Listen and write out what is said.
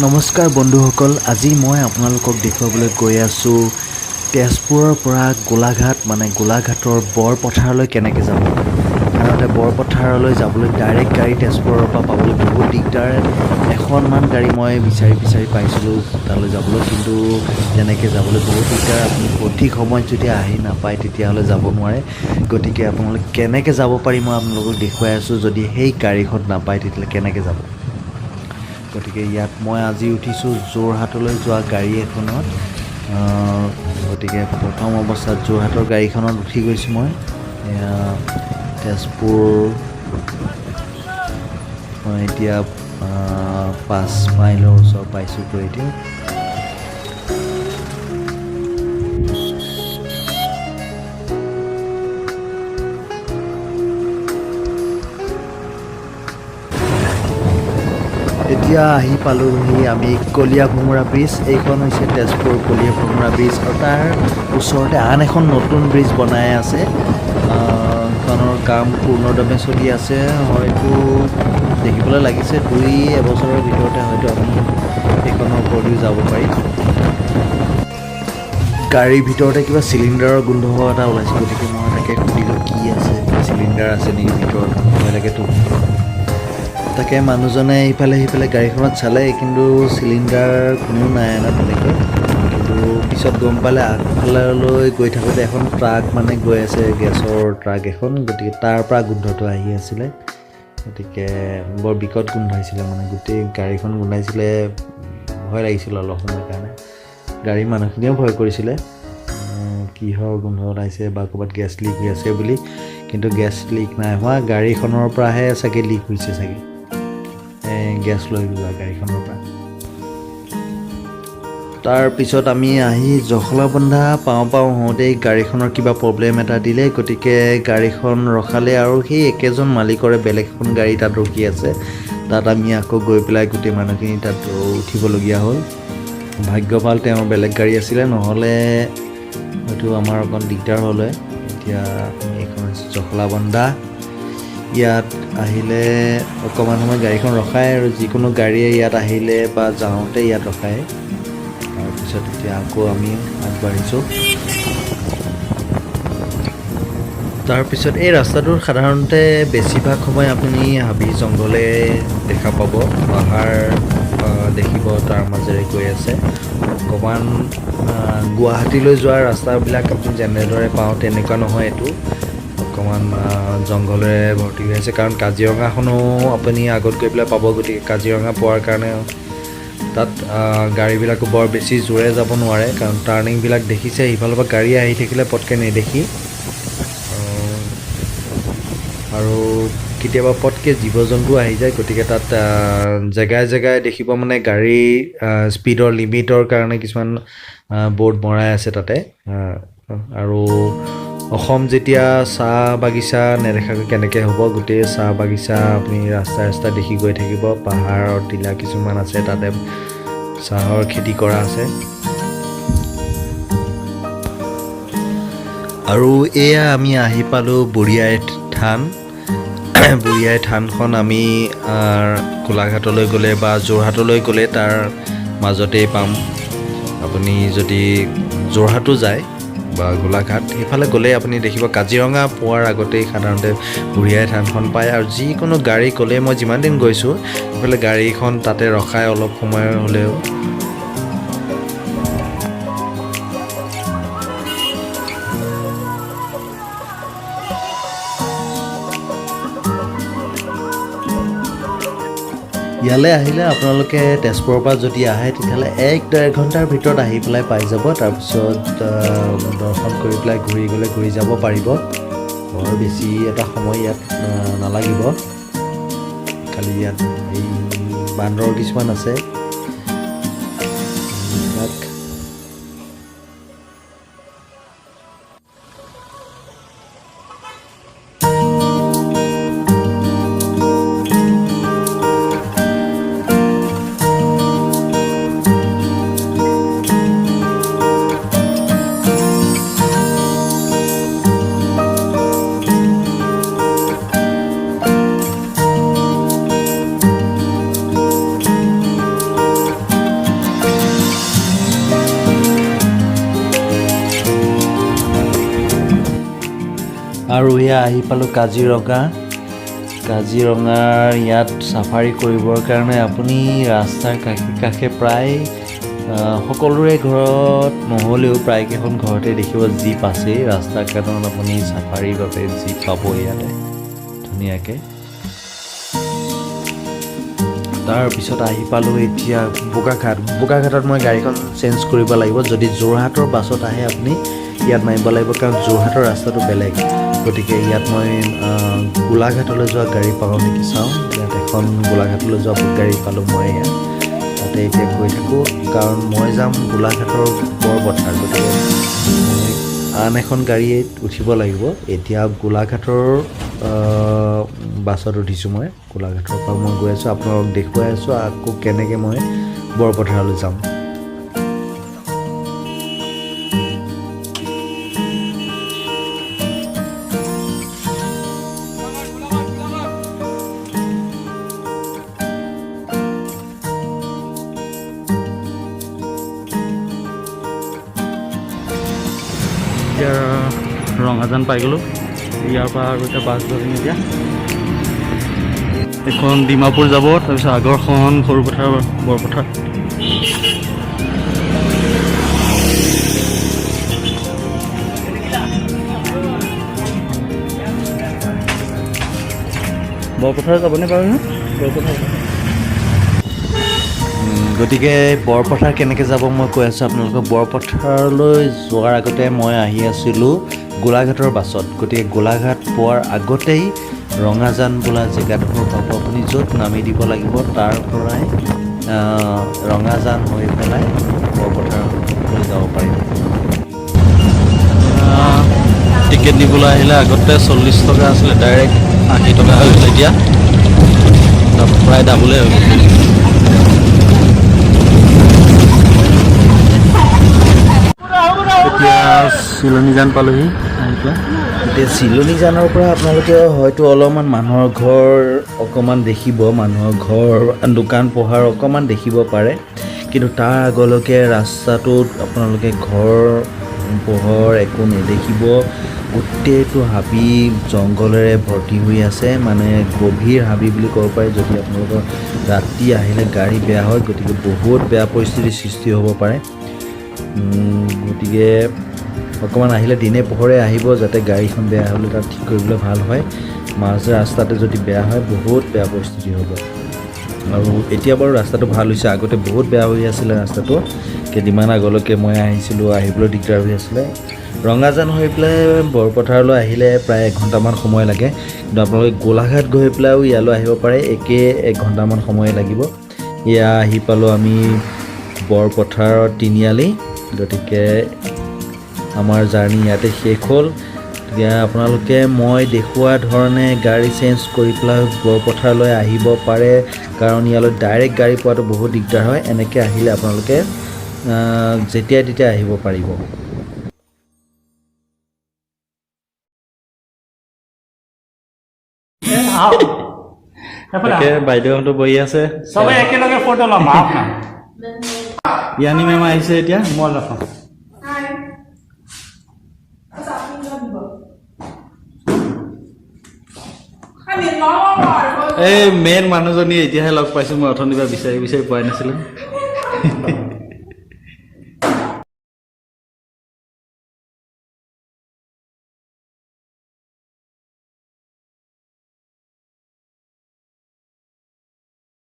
নমস্কাৰ বন্ধুসকল, আজি মই আপোনালোকক দেখুৱাবলৈ গৈ আছোঁ তেজপুৰৰ পৰা গোলাঘাটৰ বৰপথাৰলৈ কেনেকৈ যাব। সাধাৰণতে বৰপথাৰলৈ যাবলৈ ডাইৰেক্ট গাড়ী তেজপুৰৰ পৰা পাবলৈ বহুত দিগদাৰ। এখনমান গাড়ী মই বিচাৰি পাইছিলোঁ তালৈ যাবলৈ, কিন্তু তেনেকৈ যাবলৈ বহুত দিগদাৰ। আপুনি সঠিক সময়ত যদি আহি নাপায় তেতিয়াহ'লে যাব নোৱাৰে। গতিকে আপোনালোকে কেনেকৈ যাব পাৰি মই আপোনালোকক দেখুৱাই আছোঁ। যদি সেই গাড়ীখন নাপায় তেতিয়াহ'লে কেনেকৈ যাব। গতিকে ইয়াত মই আজি উঠিছোঁ যোৰহাটলৈ যোৱা গাড়ী এখনত। গতিকে প্ৰথম অৱস্থাত যোৰহাটৰ গাড়ীখনত উঠি গৈছোঁ মই। তেজপুৰ মই এতিয়া 5 মাইলৰ ওচৰ পাইছোঁগৈ এতিয়া। এতিয়া আহি পালোঁহি আমি কলীয়া ভোমোৰা ব্ৰিজ। এইখন হৈছে তেজপুৰ কলীয়া ভোমোৰা ব্ৰিজ, আৰু তাৰ ওচৰতে আন এখন নতুন ব্ৰিজ বনাই আছে। সেইখনৰ কাম পূৰ্ণদমে চলি আছে। হয়তো দেখিবলৈ লাগিছে 2 এবছৰৰ ভিতৰতে হয়তো আমি সেইখনৰ ওপৰদিও যাব পাৰিম। গাড়ীৰ ভিতৰতে কিবা চিলিণ্ডাৰৰ গোন্ধ এটা ওলাইছে, গতিকে মই তাকে সুধিলোঁ কি আছে, চিলিণ্ডাৰ আছে নেকি ভিতৰত, ভয় লাগেতো। তাকে মানুহজনে ইফালে সিফালে গাড়ীখনত চালে, কিন্তু চিলিণ্ডাৰ কোনো নাই অনা তেনেকৈ। কিন্তু পিছত গম পালে আগফাললৈ গৈ থাকোঁতে এখন ট্ৰাক গৈ আছে, গেছৰ ট্ৰাক এখন। গতিকে তাৰ পৰা গোন্ধটো আহি আছিলে। গতিকে বৰ বিকট গোন্ধাইছিলে, গোটেই গাড়ীখন গোন্ধাইছিলে। ভয় লাগিছিলে অলপ সময়ৰ কাৰণে। গাড়ীৰ মানুহখিনিয়েও ভয় কৰিছিলে কিহৰ গোন্ধ ওলাইছে বা ক'ৰবাত গেছ লিক হৈ আছে বুলি। কিন্তু গেছ লিক নাই হোৱা, গাড়ীখনৰ পৰাহে চাগে লিক হৈছে চাগে, গেছ লৈ যোৱা গাড়ীখনৰ পৰা। তাৰপিছত আমি আহি জখলাবন্ধা পাওঁ হওঁতেই গাড়ীখনৰ কিবা প্ৰব্লেম এটা দিলে। গতিকে গাড়ীখন ৰখালে, আৰু সেই একেজন মালিকৰে বেলেগ এখন গাড়ী তাত ৰখি আছে। তাত আমি আকৌ গৈ পেলাই গোটেই মানুহখিনি তাত উঠিবলগীয়া হ'ল। ভাগ্য ভাল তেওঁৰ বেলেগ গাড়ী আছিলে, নহ'লে হয়তো আমাৰ অকণ দিগদাৰ হ'ল হয়। এতিয়া এইখন হৈছে জখলাবন্ধা। ইয়াত আহিলে অকণমান সময় গাড়ীখন ৰখায়, আৰু যিকোনো গাড়ীয়ে ইয়াত আহিলে বা যাওঁতে ইয়াত ৰখায়। তাৰপিছত এতিয়া আকৌ আমি আগবাঢ়িছোঁ। তাৰপিছত এই ৰাস্তাটোৰ সাধাৰণতে বেছিভাগ সময় আপুনি হাবি জংঘলে দেখা পাব, পাহাৰ দেখিব তাৰ মাজেৰে গৈ আছে। অকণমান গুৱাহাটীলৈ যোৱা ৰাস্তাবিলাক আপুনি যেনেদৰে পাওঁ তেনেকুৱা নহয় এইটো। অকণমান জংঘলেৰে ভৰ্তি হৈ আছে, কাৰণ কাজিৰঙাখনো আপুনি আগত গৈ পেলাই পাব। গতিকে কাজিৰঙা পোৱাৰ কাৰণে তাত গাড়ীবিলাকো বৰ বেছি জোৰে যাব নোৱাৰে, কাৰণ টাৰ্ণিংবিলাক দেখিছে, ইফালৰ পৰা গাড়ী আহি থাকিলে পটকৈ নেদেখি, আৰু কেতিয়াবা পটকৈ জীৱ জন্তু আহি যায়। গতিকে তাত জেগাই দেখিব গাড়ী স্পীডৰ লিমিটৰ কাৰণে কিছুমান বৰ্ড মৰাই আছে তাতে। আৰু অসম যেতিয়া চাহ বাগিচা নেদেখাকৈ কেনেকৈ হ'ব, গোটেই চাহ বাগিচা আপুনি ৰাস্তা দেখি গৈ থাকিব। পাহাৰৰ টিলা কিছুমান আছে, তাতে চাহৰ খেতি কৰা আছে। আৰু এয়া আমি আহি পালোঁ বুঢ়ী আই থান। বুঢ়ী আই থানখন আমি গোলাঘাটলৈ গ'লে বা যোৰহাটলৈ গ'লে তাৰ মাজতেই পাম। আপুনি যদি যোৰহাটো যায় বা গোলাঘাট সেইফালে গ'লে আপুনি দেখিব কাজিৰঙা পোৱাৰ আগতেই সাধাৰণতে বুঢ়ী আই থানখন পায়। আৰু যিকোনো গাড়ী গ'লে, মই যিমান দিন গৈছোঁ সেইফালে গাড়ীখন তাতে ৰখায় অলপ সময় হ'লেও। ইয়ালৈ আহিলে আপোনালোকে তেজপুৰৰ পৰা যদি আহে তেতিয়াহ'লে 1-1.5 ঘণ্টাৰ ভিতৰত আহি পেলাই পাই যাব। তাৰপিছত দৰ্শন কৰি পেলাই ঘূৰি যাব পাৰিব। বৰ বেছি এটা সময় ইয়াত নালাগিব। খালি ইয়াত এই বান্দৰ কিছুমান আছে। আৰু এয়া আহি পালোঁ কাজিৰঙাৰ ইয়াত চাফাৰী কৰিবৰ কাৰণে আপুনি ৰাস্তাৰ কাষে কাষে প্ৰায় সকলোৰে ঘৰত নহ'লেও প্ৰায়কেইখন ঘৰতে দেখিব জীপ আছে। ৰাস্তাৰ কাণত আপুনি চাফাৰীৰ বাবে জীপ পাব ইয়াতে ধুনীয়াকৈ। তাৰপিছত আহি পালোঁ এতিয়া বোকাঘাটত মই গাড়ীখন চেঞ্জ কৰিব লাগিব। যদি যোৰহাটৰ বাছত আহে আপুনি ইয়াত নামিব লাগিব, কাৰণ যোৰহাটৰ ৰাস্তাটো বেলেগ। গতিকে ইয়াত মই গোলাঘাটলৈ যোৱা গাড়ী পাওঁ নেকি চাওঁ। ইয়াত এখন গোলাঘাটলৈ যোৱা গাড়ী পালোঁ মই ইয়াত, তাতে এতিয়া গৈ থাকোঁ, কাৰণ মই যাম গোলাঘাটৰ বৰপথাৰ। গতিকে আন এখন গাড়ীত উঠিব লাগিব। এতিয়া গোলাঘাটৰ বাছত উঠিছোঁ মই। গোলাঘাটৰ পৰা মই গৈ আছোঁ, আপোনালোকক দেখুৱাই আছোঁ আকৌ কেনেকৈ মই বৰপথাৰলৈ যাম। এতিয়া ৰঙাজান পাই গ'লোঁ। ইয়াৰ পৰা আৰু এতিয়া বাছ ধৰিম। এতিয়া এখন ডিমাপুৰ যাব, তাৰপিছত আগৰখন সৰুপথাৰ বৰপথাৰ। বৰপথাৰ যাবনে বাৰু? বৰপথাৰ গতিকে বৰপথাৰ কেনেকৈ যাব মই কৈ আছোঁ আপোনালোকক। বৰপথাৰলৈ যোৱাৰ আগতে মই আহি আছিলোঁ গোলাঘাটৰ বাছত। গতিকে গোলাঘাট পোৱাৰ আগতেই ৰঙাজান বোলা জেগাডোখৰ পাব আপুনি, য'ত নামি দিব লাগিব। তাৰ পৰাই ৰঙাজান হৈ পেলাই বৰপথাৰলৈ যাব পাৰিব। টিকেট নিবলৈ আহিলে আগতে 40 টকা আছিলে, ডাইৰেক্ট 80 টকা হৈ গৈছে এতিয়া, প্ৰায় ডাবলে হৈ গৈছে। এতিয়া চিলনীজান পালোহি আহি পেলাই। এতিয়া চিলনীজানৰ পৰা আপোনালোকে হয়তো অলপমান মানুহৰ ঘৰ অকণমান দেখিব, মানুহৰ ঘৰ দোকান পোহাৰ অকণমান দেখিব পাৰে, কিন্তু তাৰ আগলৈকে ৰাস্তাটোত আপোনালোকে ঘৰ পোহৰ একো নেদেখিব। গোটেইটো হাবি জংঘলেৰে ভৰ্তি হৈ আছে, মানে গভীৰ হাবি বুলি ক'ব পাৰি। যদি আপোনালোকৰ ৰাতি আহিলে গাড়ী বেয়া হয়, গতিকে বহুত বেয়া পৰিস্থিতিৰ সৃষ্টি হ'ব পাৰে। গতিকে অকণমান আহিলে দিনে পোহৰে আহিব, যাতে গাড়ীখন বেয়া হ'লে তাত ঠিক কৰিবলৈ ভাল হয়। মাজ ৰাস্তাতে যদি বেয়া হয় বহুত বেয়া পৰিস্থিতি হ'ব। আৰু এতিয়া বাৰু ৰাস্তাটো ভাল হৈছে, আগতে বহুত বেয়া হৈ আছিলে ৰাস্তাটো। কেইদিনমান আগলৈকে মই আহিছিলোঁ, আহিবলৈ দিগদাৰ হৈ আছিলে। ৰঙাজান হৈ পেলাই বৰপথাৰলৈ আহিলে প্ৰায় 1 ঘণ্টামান সময় লাগে, কিন্তু আপোনালোকে গোলাঘাট গৈ পেলাইও ইয়ালৈ আহিব পাৰে, একে 1 ঘণ্টামান সময় লাগিব। এয়া আহি পালোঁ আমি বৰপথাৰৰ তিনিআলি। গতিকে আমাৰ জাৰ্ণি ইয়াতে শেষ হ'ল। এতিয়া আপোনালোকে মই দেখুওৱা ধৰণে গাড়ী চেঞ্জ কৰি পেলাই বৰপথাৰলৈ আহিব পাৰে, কাৰণ ইয়ালৈ ডাইৰেক্ট গাড়ী পোৱাটো বহুত দিগদাৰ হয়। এনেকৈ আহিলে আপোনালোকে যেতিয়াই তেতিয়া আহিব পাৰিব। তাকে বাইদেউহঁতো বহি আছে, সবে একেলগে ফটো ল'ম। আপোনাৰ ইয়ানি মেম আহিছে এতিয়া। মই লম। এই মেইন মানুহজনী এতিয়াহে লগ পাইছোঁ, মই অথনিৰ পৰা বিচাৰি পোৱাই নাছিলোঁ।